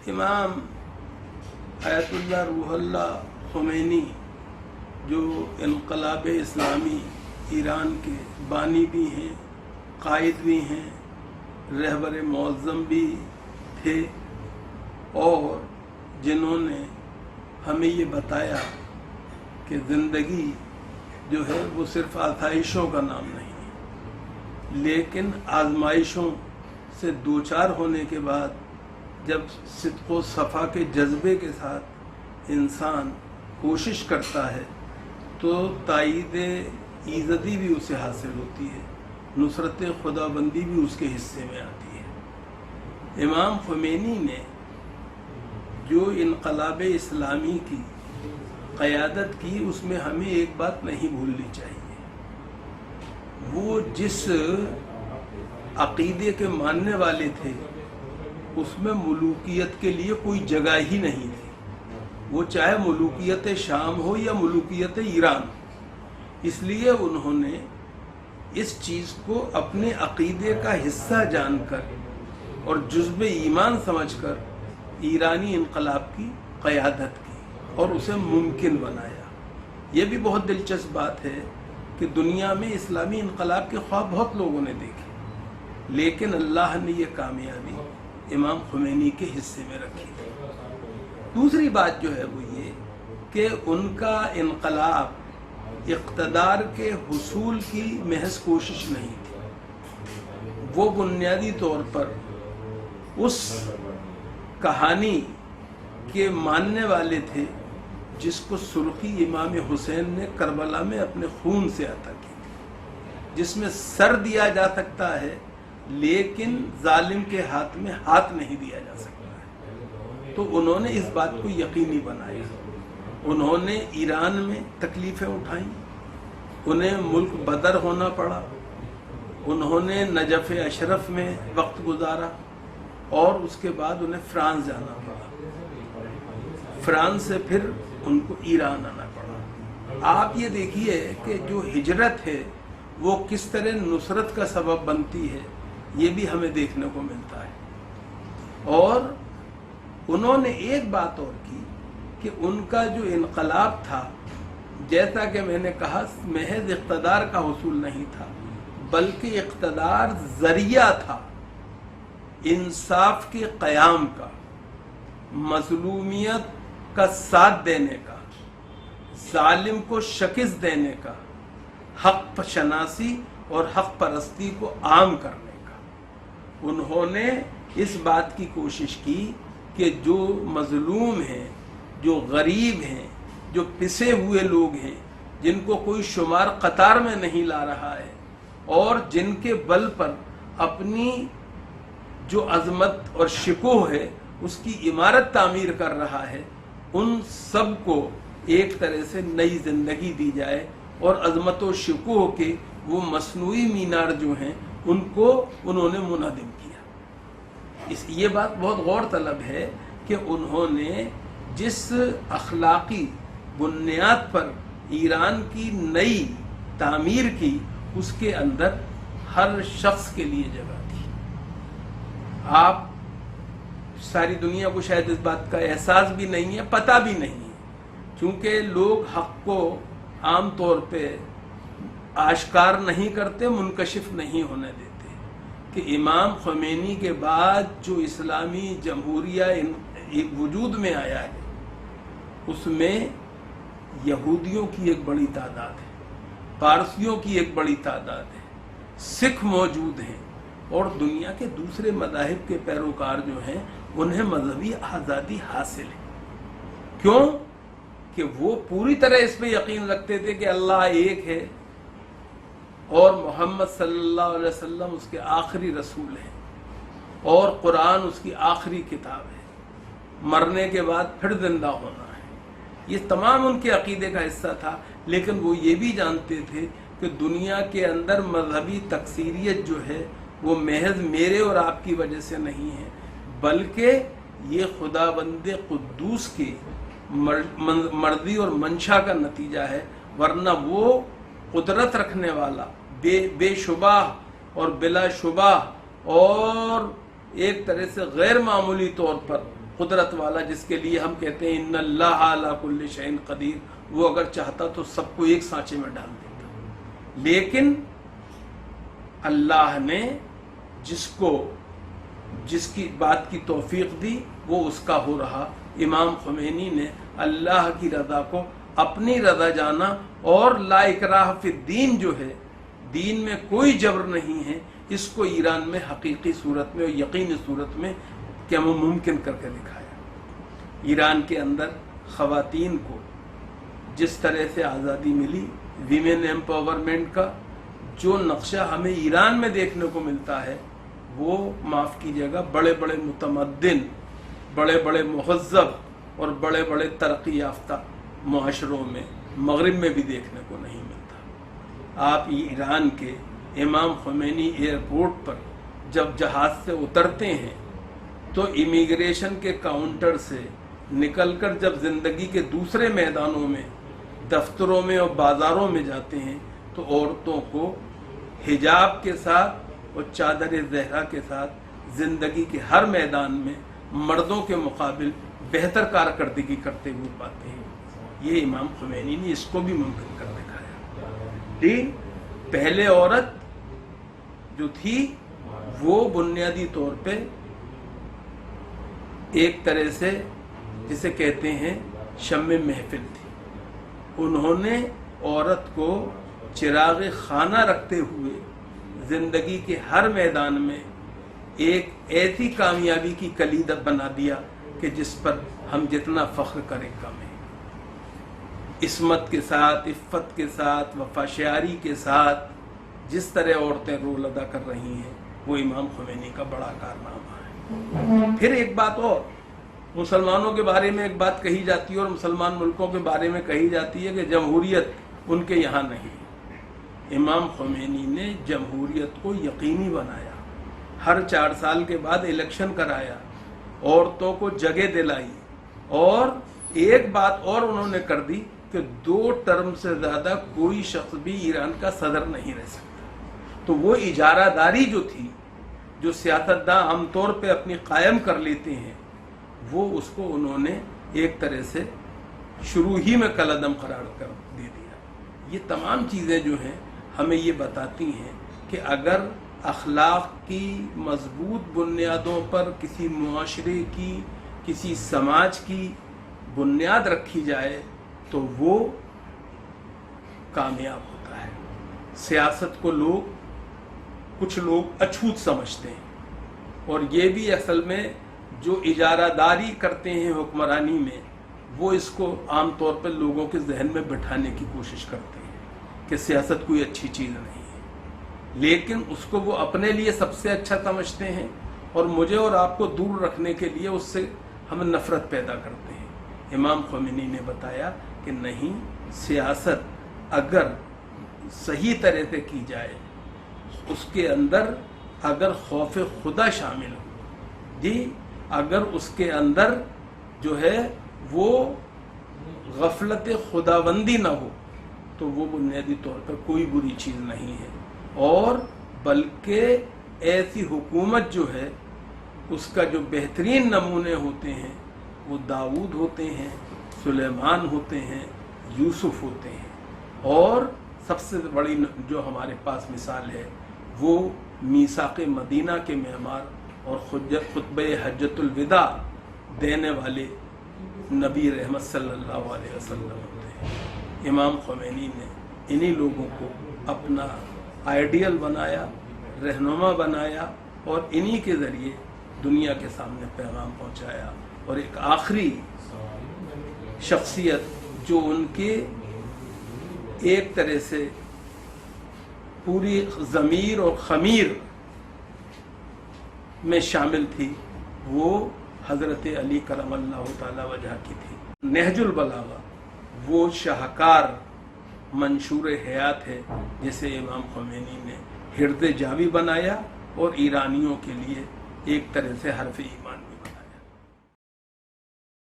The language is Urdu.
امام آیت اللہ روح اللہ خمینی جو انقلاب اسلامی ایران کے بانی بھی ہیں، قائد بھی ہیں، رہبر معظم بھی تھے، اور جنہوں نے ہمیں یہ بتایا کہ زندگی جو ہے وہ صرف آسائشوں کا نام نہیں ہے، لیکن آزمائشوں سے دوچار ہونے کے بعد جب صدق و صفا کے جذبے کے ساتھ انسان کوشش کرتا ہے تو تائید ایزدی بھی اسے حاصل ہوتی ہے، نصرت خدا بندی بھی اس کے حصے میں آتی ہے۔ امام خمینی نے جو انقلاب اسلامی کی قیادت کی، اس میں ہمیں ایک بات نہیں بھولنی چاہیے، وہ جس عقیدے کے ماننے والے تھے اس میں ملوکیت کے لیے کوئی جگہ ہی نہیں تھی، وہ چاہے ملوکیت شام ہو یا ملوکیت ایران، اس لیے انہوں نے اس چیز کو اپنے عقیدے کا حصہ جان کر اور جزو ایمان سمجھ کر ایرانی انقلاب کی قیادت کی اور اسے ممکن بنایا۔ یہ بھی بہت دلچسپ بات ہے کہ دنیا میں اسلامی انقلاب کے خواب بہت لوگوں نے دیکھے، لیکن اللہ نے یہ کامیابی امام خمینی کے حصے میں رکھی۔ دوسری بات جو ہے وہ یہ کہ ان کا انقلاب اقتدار کے حصول کی محض کوشش نہیں تھی، وہ بنیادی طور پر اس کہانی کے ماننے والے تھے جس کو سرخی امام حسین نے کربلا میں اپنے خون سے عطا کی تھی، جس میں سر دیا جا سکتا ہے لیکن ظالم کے ہاتھ میں ہاتھ نہیں دیا جا سکتا ہے۔ تو انہوں نے اس بات کو یقینی بنایا، انہوں نے ایران میں تکلیفیں اٹھائیں، انہیں ملک بدر ہونا پڑا، انہوں نے نجف اشرف میں وقت گزارا، اور اس کے بعد انہیں فرانس جانا پڑا، فرانس سے پھر ان کو ایران آنا پڑا۔ آپ یہ دیکھیے کہ جو ہجرت ہے وہ کس طرح نصرت کا سبب بنتی ہے، یہ بھی ہمیں دیکھنے کو ملتا ہے۔ اور انہوں نے ایک بات اور کی کہ ان کا جو انقلاب تھا، جیسا کہ میں نے کہا، محض اقتدار کا حصول نہیں تھا بلکہ اقتدار ذریعہ تھا انصاف کے قیام کا، مظلومیت کا ساتھ دینے کا، ظالم کو شکست دینے کا، حق شناسی اور حق پرستی کو عام کرنے کا۔ انہوں نے اس بات کی کوشش کی کہ جو مظلوم ہیں، جو غریب ہیں، جو پسے ہوئے لوگ ہیں، جن کو کوئی شمار قطار میں نہیں لا رہا ہے، اور جن کے بل پر اپنی جو عظمت اور شکوہ ہے اس کی عمارت تعمیر کر رہا ہے، ان سب کو ایک طرح سے نئی زندگی دی جائے، اور عظمت و شکوہ کے وہ مصنوعی مینار جو ہیں ان کو انہوں نے منہدم کیا۔ یہ بات بہت غور طلب ہے کہ انہوں نے جس اخلاقی بنیاد پر ایران کی نئی تعمیر کی، اس کے اندر ہر شخص کے لیے جگہ تھی۔ آپ ساری دنیا کو شاید اس بات کا احساس بھی نہیں ہے، پتہ بھی نہیں ہے، چونکہ لوگ حق کو عام طور پہ آشکار نہیں کرتے، منکشف نہیں ہونے دیتے، کہ امام خمینی کے بعد جو اسلامی جمہوریہ وجود میں آیا ہے اس میں یہودیوں کی ایک بڑی تعداد ہے، پارسیوں کی ایک بڑی تعداد ہے، سکھ موجود ہیں، اور دنیا کے دوسرے مذاہب کے پیروکار جو ہیں انہیں مذہبی آزادی حاصل ہے۔ کیوں؟ کہ وہ پوری طرح اس پہ یقین رکھتے تھے کہ اللہ ایک ہے اور محمد صلی اللہ علیہ وسلم اس کے آخری رسول ہیں، اور قرآن اس کی آخری کتاب ہے، مرنے کے بعد پھر زندہ ہونا ہے۔ یہ تمام ان کے عقیدے کا حصہ تھا، لیکن وہ یہ بھی جانتے تھے کہ دنیا کے اندر مذہبی تکثیریت جو ہے وہ محض میرے اور آپ کی وجہ سے نہیں ہے، بلکہ یہ خدا بند قدوس کی مرضی اور منشا کا نتیجہ ہے، ورنہ وہ قدرت رکھنے والا، بے شبہ اور بلا شبہ اور ایک طرح سے غیر معمولی طور پر قدرت والا جس کے لیے ہم کہتے ہیں ان اللہ علی کل شیء قدیر، وہ اگر چاہتا تو سب کو ایک سانچے میں ڈال دیتا، لیکن اللہ نے جس کی بات کی توفیق دی وہ اس کا ہو رہا۔ امام خمینی نے اللہ کی رضا کو اپنی رضا جانا، اور لا اکراہ فی الدین جو ہے، دین میں کوئی جبر نہیں ہے، اس کو ایران میں حقیقی صورت میں اور یقینی صورت میں کہ وہ ممکن کر کے دکھایا۔ ایران کے اندر خواتین کو جس طرح سے آزادی ملی، ویمن ایمپاورمنٹ کا جو نقشہ ہمیں ایران میں دیکھنے کو ملتا ہے، وہ معاف کیجیے گا بڑے بڑے متمدن، بڑے بڑے مہذب اور بڑے بڑے ترقی یافتہ معاشروں میں، مغرب میں بھی دیکھنے کو نہیں ملتا۔ آپ ایران کے امام خمینی ایئرپورٹ پر جب جہاز سے اترتے ہیں تو امیگریشن کے کاؤنٹر سے نکل کر جب زندگی کے دوسرے میدانوں میں، دفتروں میں اور بازاروں میں جاتے ہیں تو عورتوں کو حجاب کے ساتھ اور چادر زہرا کے ساتھ زندگی کے ہر میدان میں مردوں کے مقابل بہتر کارکردگی کرتے ہوئے پاتے ہیں۔ یہ امام خمینی نے اس کو بھی ممکن کر دکھایا۔ پہلے عورت جو تھی وہ بنیادی طور پہ ایک طرح سے جسے کہتے ہیں شمع محفل تھی، انہوں نے عورت کو چراغ خانہ رکھتے ہوئے زندگی کے ہر میدان میں ایک ایسی کامیابی کی کلید بنا دیا کہ جس پر ہم جتنا فخر کریں کم ہے۔ عصمت کے ساتھ، عفت کے ساتھ، وفاشیاری کے ساتھ جس طرح عورتیں رول ادا کر رہی ہیں وہ امام خمینی کا بڑا کارنامہ ہے۔ پھر ایک بات اور، مسلمانوں کے بارے میں ایک بات کہی جاتی ہے اور مسلمان ملکوں کے بارے میں کہی جاتی ہے کہ جمہوریت ان کے یہاں نہیں۔ امام خمینی نے جمہوریت کو یقینی بنایا، ہر 4 سال کے بعد الیکشن کرایا، عورتوں کو جگہ دلائی، اور ایک بات اور انہوں نے کر دی کہ 2 ٹرم سے زیادہ کوئی شخص بھی ایران کا صدر نہیں رہ سکتا۔ تو وہ اجارہ داری جو تھی، جو سیاستداں عام طور پہ اپنی قائم کر لیتے ہیں، وہ اس کو انہوں نے ایک طرح سے شروع ہی میں کالعدم قرار کر دے دیا۔ یہ تمام چیزیں جو ہیں ہمیں یہ بتاتی ہیں کہ اگر اخلاق کی مضبوط بنیادوں پر کسی معاشرے کی، کسی سماج کی بنیاد رکھی جائے تو وہ کامیاب ہوتا ہے۔ سیاست کو کچھ لوگ اچھوت سمجھتے ہیں، اور یہ بھی اصل میں جو اجارہ داری کرتے ہیں حکمرانی میں، وہ اس کو عام طور پر لوگوں کے ذہن میں بٹھانے کی کوشش کرتے ہیں کہ سیاست کوئی اچھی چیز نہیں ہے، لیکن اس کو وہ اپنے لیے سب سے اچھا سمجھتے ہیں، اور مجھے اور آپ کو دور رکھنے کے لیے اس سے ہم نفرت پیدا کرتے ہیں۔ امام خمینی نے بتایا کہ نہیں، سیاست اگر صحیح طرح سے کی جائے، اس کے اندر اگر خوف خدا شامل ہو، اگر اس کے اندر جو ہے وہ غفلت خداوندی نہ ہو، تو وہ بنیادی طور پر کوئی بری چیز نہیں ہے، اور بلکہ ایسی حکومت جو ہے اس کا جو بہترین نمونے ہوتے ہیں وہ داؤد ہوتے ہیں، سلیمان ہوتے ہیں، یوسف ہوتے ہیں، اور سب سے بڑی جو ہمارے پاس مثال ہے وہ میثاق مدینہ کے معمار اور خطبہ حجۃ الوداع دینے والے نبی رحمت صلی اللہ علیہ وسلم ہوتے ہیں۔ امام خمینی نے انہی لوگوں کو اپنا آئیڈیل بنایا، رہنما بنایا، اور انہی کے ذریعے دنیا کے سامنے پیغام پہنچایا۔ اور ایک آخری شخصیت جو ان کے ایک طرح سے پوری ضمیر اور خمیر میں شامل تھی، وہ حضرت علی کرم اللہ تعالی وجہ کی تھی۔ نہج البلاغہ وہ شاہکار منشور حیات ہے جسے امام خمینی نے حرز جاوی بنایا اور ایرانیوں کے لیے ایک طرح سے حرف ایمان